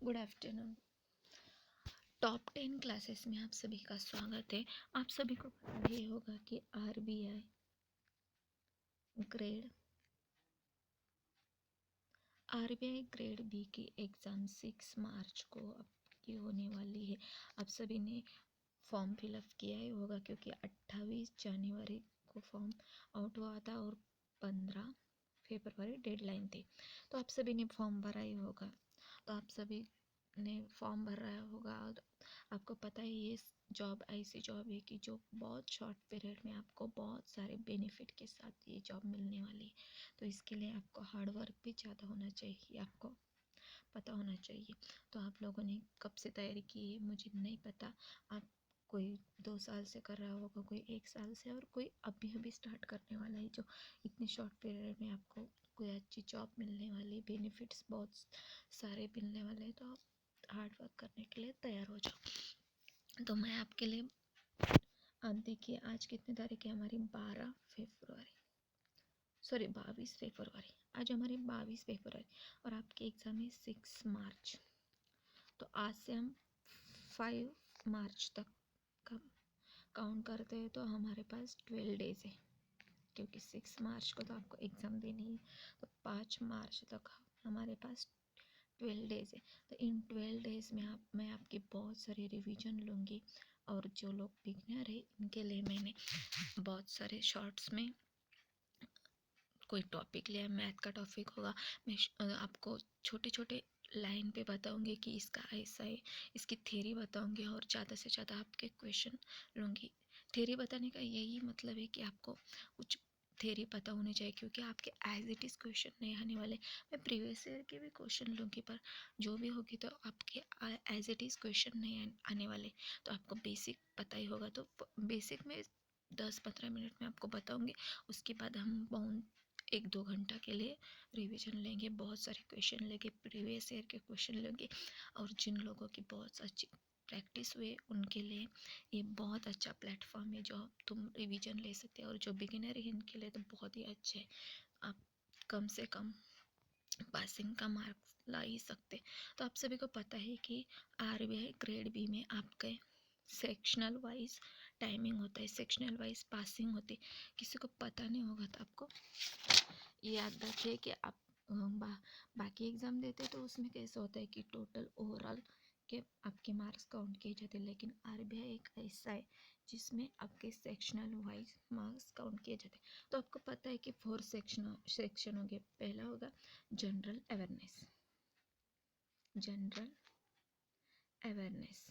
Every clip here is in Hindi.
Good afternoon. टॉप 10 क्लासेस में आप सभी का स्वागत है। आप सभी को पता ही होगा कि आरबीआई ग्रेड बी की एग्ज़ाम 6 मार्च को आपकी होने वाली है। आप सभी ने फॉर्म फिलअप किया ही होगा क्योंकि 28 जनवरी को फॉर्म आउट हुआ था और 15 फरवरी डेडलाइन थी। तो आप सभी ने फॉर्म भरा ही होगा। तो आप सभी ने फॉर्म भरा होगा और आपको पता है ये जॉब ऐसी जॉब है कि जो बहुत शॉर्ट पीरियड में आपको बहुत सारे बेनिफिट के साथ ये जॉब मिलने वाली है। तो इसके लिए आपको हार्ड वर्क भी ज़्यादा होना चाहिए, आपको पता होना चाहिए। तो आप लोगों ने कब से तैयारी की है मुझे नहीं पता। आप कोई 2 साल से कर रहा होगा, कोई 1 साल से, और कोई अभी अभी स्टार्ट करने वाला है जो इतने शॉर्ट पीरियड में आपको कोई अच्छी जॉब मिलने वाली, बेनिफिट्स बहुत सारे मिलने वाले हैं। तो आप हार्ड वर्क करने के लिए तैयार हो जाओ। तो मैं आपके लिए, आप देखिए आज कितनी तारीख है हमारी, 22 फरवरी। आज हमारी 22 फरवरी और आपकी एग्ज़ाम है 6 मार्च। तो आज से हम 5 मार्च तक का काउंट करते हैं तो हमारे पास 12 डेज़ है, क्योंकि 6 मार्च को तो आपको एग्ज़ाम देनी है। तो 5 मार्च तक हमारे पास 12 डेज़ है। तो इन 12 डेज़ में मैं आपकी बहुत सारी रिवीजन लूँगी। और जो लोग बिगनर है इनके लिए मैंने बहुत सारे शॉर्ट्स में कोई टॉपिक लिया, मैथ का टॉपिक होगा। मैं आपको छोटे छोटे लाइन पे बताऊंगी कि इसका ऐसा है, इसकी थ्योरी बताऊंगी और ज़्यादा से ज़्यादा आपके क्वेश्चन लूँगी। थ्योरी बताने का यही मतलब है कि आपको कुछ थ्योरी पता होनी चाहिए, क्योंकि आपके एज इट इज़ क्वेश्चन नहीं आने वाले। मैं प्रीवियस ईयर के भी क्वेश्चन लूँगी, पर जो भी होगी तो आपके एज इट इज़ क्वेश्चन नहीं आने वाले। तो आपको बेसिक पता ही होगा। तो बेसिक में 10-15 मिनट में आपको बताऊंगी। उसके बाद हम बाउंड 1-2 घंटा के लिए रिवीजन लेंगे, बहुत सारे क्वेश्चन लेंगे, प्रीवियस ईयर के क्वेश्चन लेंगे। और जिन लोगों की बहुत अच्छी प्रैक्टिस हुए उनके लिए ये बहुत अच्छा प्लेटफॉर्म है जो तुम रिवीजन ले सकते हो। और जो बिगिनर है इनके लिए तो बहुत ही अच्छा है। आप कम से कम पासिंग का मार्क्स ला ही सकते। तो आप सभी को पता है कि आरबीआई ग्रेड बी में आपके सेक्शनल वाइज टाइमिंग होता है, सेक्शनल वाइज पासिंग होती है। किसी को पता नहीं होगा तो आपको याद रखिए कि आप बाकी एग्ज़ाम देते तो उसमें कैसा होता है कि टोटल ओवरऑल के आपके मार्क्स काउंट किए जाते हैं, लेकिन आरबीआई एक ऐसा है जिसमें आपके सेक्शनल वाइज मार्क्स काउंट किए जाते हैं। तो आपको पता है कि 4 सेक्शन होंगे। पहला होगा general awareness. General awareness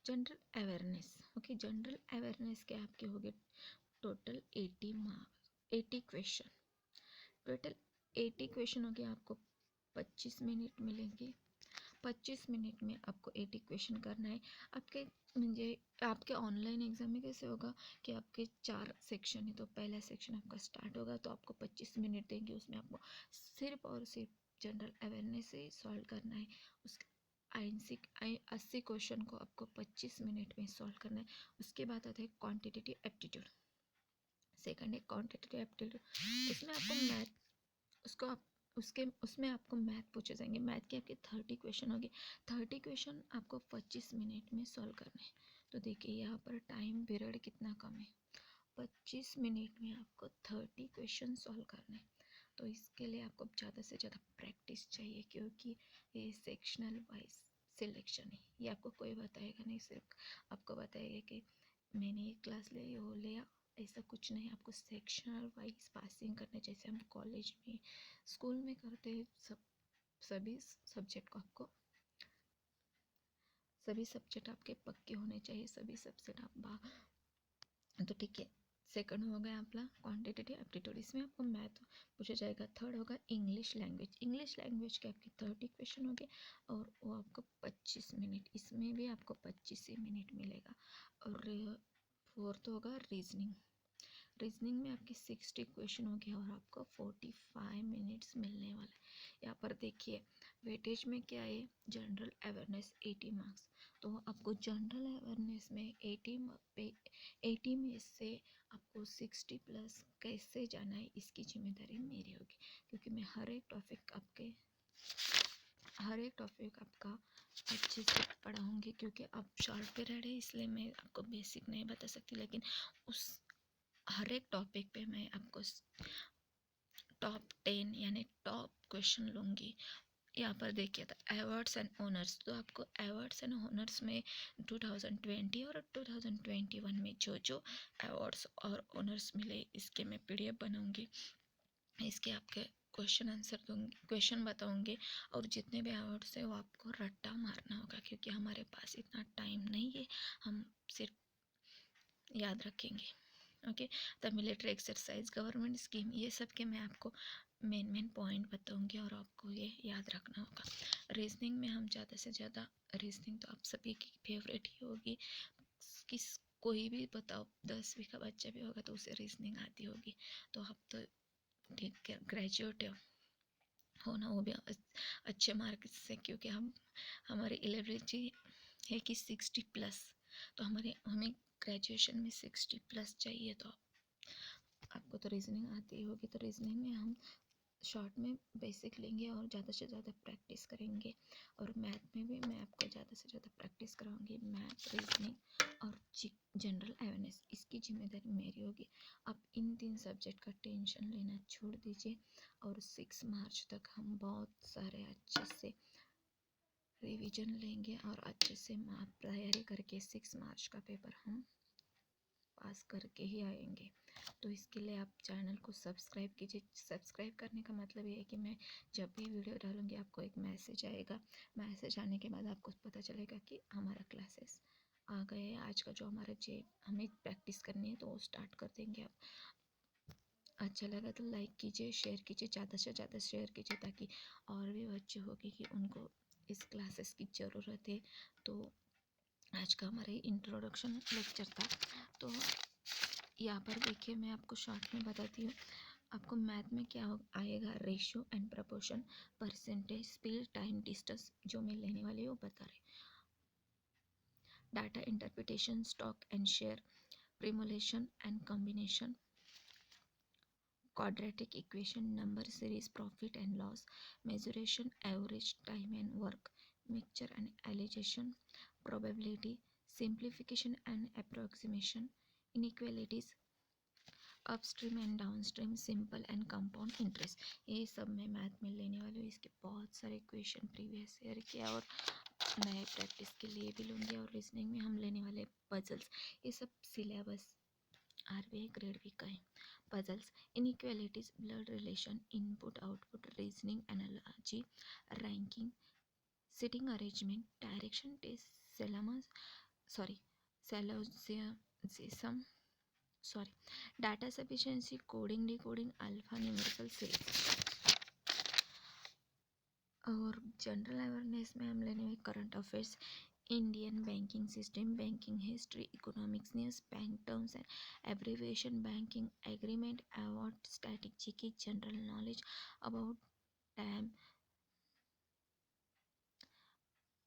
general awareness okay. General awareness के आपके हो गए total 80 marks, 80 question. Total 80 question हो गया। आपको 25 मिनट मिलेंगे। 25 मिनट में आपको 80 क्वेश्चन करना है। आपके म्हणजे आपके ऑनलाइन एग्जाम में कैसे होगा कि आपके 4 सेक्शन है। तो पहला सेक्शन आपका स्टार्ट होगा तो आपको 25 मिनट देंगे, उसमें आपको सिर्फ और सिर्फ जनरल अवेयरनेस से सॉल्व करना है। उसके 80 क्वेश्चन को आपको 25 मिनट में सॉल्व करना है। उसके बाद आता है क्वान्टिटेटिव एप्टीट्यूड। सेकंड है क्वान्टिटेटिव एप्टीट्यूड, उसमें आपको मैथ, उसको आप उसमें आपको मैथ पूछे जाएंगे। मैथ के आपके 30 क्वेश्चन होंगे। 30 क्वेश्चन आपको 25 मिनट में सॉल्व करने हैं। तो देखिए यहाँ पर टाइम पीरियड कितना कम है। 25 मिनट में आपको 30 क्वेश्चन सॉल्व करने हैं। तो इसके लिए आपको ज़्यादा से ज़्यादा प्रैक्टिस चाहिए, क्योंकि ये सेक्शनल वाइज सिलेक्शन है। ये आपको कोई बताएगा नहीं, सिर्फ आपको बताएगा कि मैंने ये क्लास ली वो लिया, ऐसा कुछ नहीं। आपको सेक्शनल वाइज पासिंग करना, जैसे हम कॉलेज में स्कूल में करते हैं। सभी सब्जेक्ट को आपको, सभी सब्जेक्ट आपके पक्के होने चाहिए, सभी सब्जेक्ट तो ठीक है। सेकंड हो गया आपका क्वांटिटेटिव एप्टीट्यूड, इसमें आपको मैथ पूछा जाएगा। थर्ड होगा इंग्लिश लैंग्वेज। इंग्लिश लैंग्वेज के आपके 30 क्वेश्चन हो गए और वो आपको 25 मिनट, इसमें भी आपको 25 ही मिनट मिलेगा। और फोर्थ होगा रीजनिंग। रीजनिंग में आपके 60 क्वेश्चन हो गया और आपको 45 मिनट्स मिलने वाला है। यहाँ पर देखिए वेटेज में क्या है, जनरल अवेयरनेस 80 मार्क्स। तो आपको जनरल अवेयरनेस में 80 में से आपको 60 प्लस कैसे जाना है इसकी जिम्मेदारी मेरी होगी, क्योंकि मैं हर एक टॉपिक हर एक टॉपिक आपका अच्छे से पढ़ाऊँगी, क्योंकि अब शॉर्ट पीरियड है इसलिए मैं आपको बेसिक नहीं बता सकती, लेकिन उस हर एक टॉपिक पे मैं आपको टॉप 10 यानी टॉप क्वेश्चन लूँगी। यहाँ पर देखिए था अवार्ड्स एंड ऑनर्स, तो आपको अवार्ड्स एंड ऑनर्स में 2020 और 2021 में जो जो अवार्ड्स और ऑनर्स मिले इसके मैं पीडीएफ बनाऊंगी, इसके आपके क्वेश्चन आंसर दूंगी, क्वेश्चन बताऊंगी, और जितने भी अवार्ड्स है वो आपको रट्टा मारना होगा, क्योंकि हमारे पास इतना टाइम नहीं है, हम सिर्फ याद रखेंगे। Okay, the military exercise, government scheme, ये सब के मैं आपको मेन पॉइंट बताऊंगी और आपको ये याद रखना होगा। रीजनिंग में हम ज़्यादा से ज़्यादा, रीजनिंग तो आप सभी की फेवरेट ही होगी, किस कोई भी बताओ 10वीं का बच्चा भी होगा तो उसे रीजनिंग आती होगी, तो आप तो ठीक है ग्रेजुएट हो ना, वो भी अच्छे मार्क्स से, क्योंकि हमारे एलिजिबिलिटी है कि 60+, तो हमें ग्रेजुएशन में 60+ चाहिए, तो आपको तो रीजनिंग आती ही होगी, तो रीजनिंग में हम शॉर्ट में बेसिक लेंगे और ज़्यादा से ज़्यादा प्रैक्टिस करेंगे, और मैथ में भी मैं आपको ज़्यादा से ज़्यादा प्रैक्टिस कराऊंगी, मैथ, रीजनिंग और जनरल अवेयरनेस, इसकी जिम्मेदारी मेरी होगी। आप इन 3 सब्जेक्ट का टेंशन लेना छोड़ दीजिए, और 6 मार्च तक हम बहुत सारे अच्छे से रिवीजन लेंगे और अच्छे से तैयारी करके 6 मार्च का पेपर हम पास करके ही आएंगे। तो इसके लिए आप चैनल को सब्सक्राइब कीजिए। सब्सक्राइब करने का मतलब ये है कि मैं जब भी वीडियो डालूंगी आपको एक मैसेज आएगा, मैसेज आने के बाद आपको पता चलेगा कि हमारा क्लासेस आ गए हैं, आज का जो हमारा हमें प्रैक्टिस करनी है तो वो स्टार्ट कर देंगे। आप अच्छा लगा तो लाइक कीजिए, शेयर कीजिए, ज़्यादा से ज़्यादा शेयर कीजिए, ताकि और भी बच्चे होंगे कि उनको इस क्लासेस की ज़रूरत है। तो आज का हमारा इंट्रोडक्शन लेक्चर था, तो यहाँ पर देखिए मैं आपको शॉर्ट में बताती हूँ। आपको मैथ में क्या आएगा, ratio and proportion, percentage, speed, time, distance, जो मैं लेने वाली हूँ बता रही। Data interpretation, stock and share, permutation and combination, quadratic equation, number series, profit and loss, measuration, average, time and work, mixture and allocation, probability, simplification and approximation, inequalities, upstream and downstream, simple and compound interest, ये सब मैं मैथ में लेने वाली हूँ। इसके बहुत सारे क्वेश्चन प्रीवियस ईयर के और नए प्रैक्टिस के लिए भी लूँगी, और रीजनिंग में हम लेने वाले पजल्स, ये सब सिलेबस आरबीआई ग्रेड बी का है। Puzzles, inequalities, blood relation, input output, reasoning, analogy, ranking, sitting arrangement, direction test, syllogism, data sufficiency, coding, decoding, alpha numerical series. और जनरल अवेयरनेस में हम लेने में current affairs, Indian banking system, banking history, economics news, bank terms and abbreviation, banking agreement, award, strategy की general knowledge about them,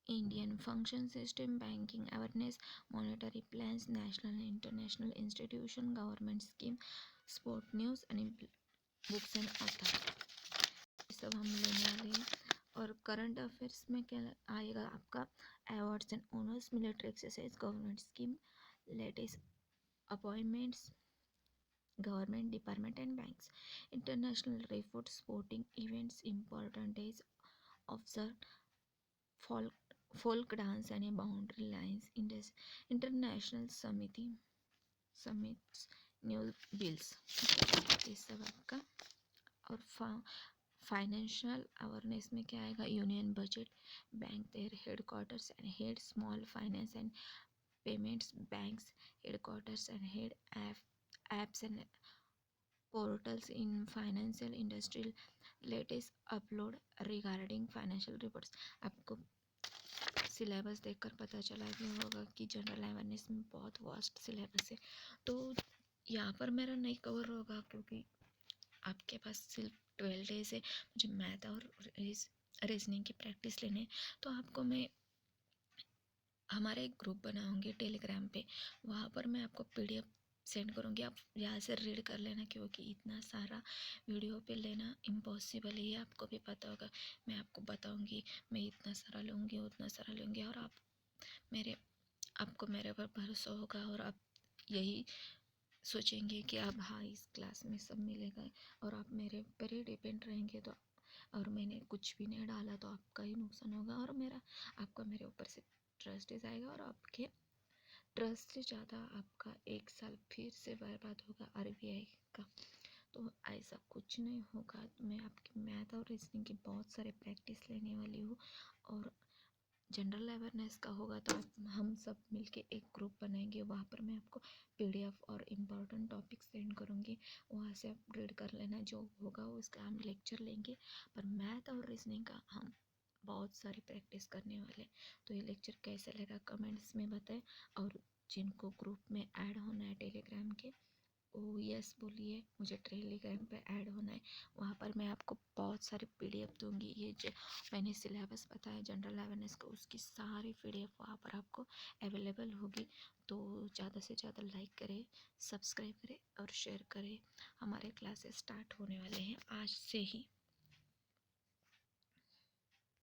Indian function system, banking awareness, monetary plans, national and international institution, government scheme, sport news and books and author, सब हम लेने वाले हैं। और करंट अफेयर्स में क्या आएगा आपका, awards and honours, military exercise, government scheme, latest appointments, government department and banks, international report, sporting events, important days observe, folk dance and boundary lines, international summits, new bills, ये सब आपका। और फाइनेंशियल अवेयरनेस में क्या आएगा, union budget, bank their headquarters and head, small finance and payments, banks headquarters and head, apps and portals in financial industry, latest upload regarding financial reports. आपको सिलेबस देखकर पता चला भी होगा कि जनरल अवेयरनेस में बहुत वास्ट सिलेबस है, तो यहाँ पर मेरा नहीं कवर होगा, क्योंकि आपके पास सिर्फ 12 डेज है, मुझे मैथ और रीजनिंग की प्रैक्टिस लेने। तो आपको मैं हमारा एक ग्रुप बनाऊंगी टेलीग्राम पे, वहाँ पर मैं आपको पीडीएफ सेंड करूँगी, आप यहाँ से रीड कर लेना, क्योंकि इतना सारा वीडियो पे लेना इम्पॉसिबल है, आपको भी पता होगा। मैं आपको बताऊँगी मैं इतना सारा लूँगी उतना सारा लूँगी, और आपको मेरे पर भरोसा होगा और आप यही सोचेंगे कि अब हाँ इस क्लास में सब मिलेगा, और आप मेरे पर ही डिपेंड रहेंगे। तो और मैंने कुछ भी नहीं डाला तो आपका ही नुकसान होगा, और आपका मेरे ऊपर से ट्रस्ट ही जाएगा, और आपके ट्रस्ट से ज़्यादा आपका 1 साल फिर से बर्बाद होगा आरबीआई का। तो ऐसा कुछ नहीं होगा। मैं आपकी मैथ और रीजनिंग की बहुत सारे प्रैक्टिस लेने वाली हूँ, और जनरल अवेयरनेस का होगा तो हम सब मिलके एक ग्रुप बनाएंगे, वहाँ पर मैं आपको पीडीएफ और इम्पोर्टेंट टॉपिक सेंड करूँगी, वहाँ से आप रीड कर लेना, जो होगा उसका हम लेक्चर लेंगे। पर मैथ और रीजनिंग का हम बहुत सारी प्रैक्टिस करने वाले। तो ये लेक्चर कैसे लगा कमेंट्स में बताएं, और जिनको ग्रुप में ऐड होना है टेलीग्राम के, ओ यस बोलिए, मुझे टेलीग्राम पे ऐड होना है। वहाँ पर मैं आपको बहुत सारी पीडीएफ दूंगी, ये जो मैंने सिलेबस बताया जनरल अवेयरनेस का, उसकी सारी पीडीएफ वहाँ पर आपको अवेलेबल होगी। तो ज़्यादा से ज़्यादा लाइक करें, सब्सक्राइब करें और शेयर करें। हमारे क्लासेस स्टार्ट होने वाले हैं आज से ही।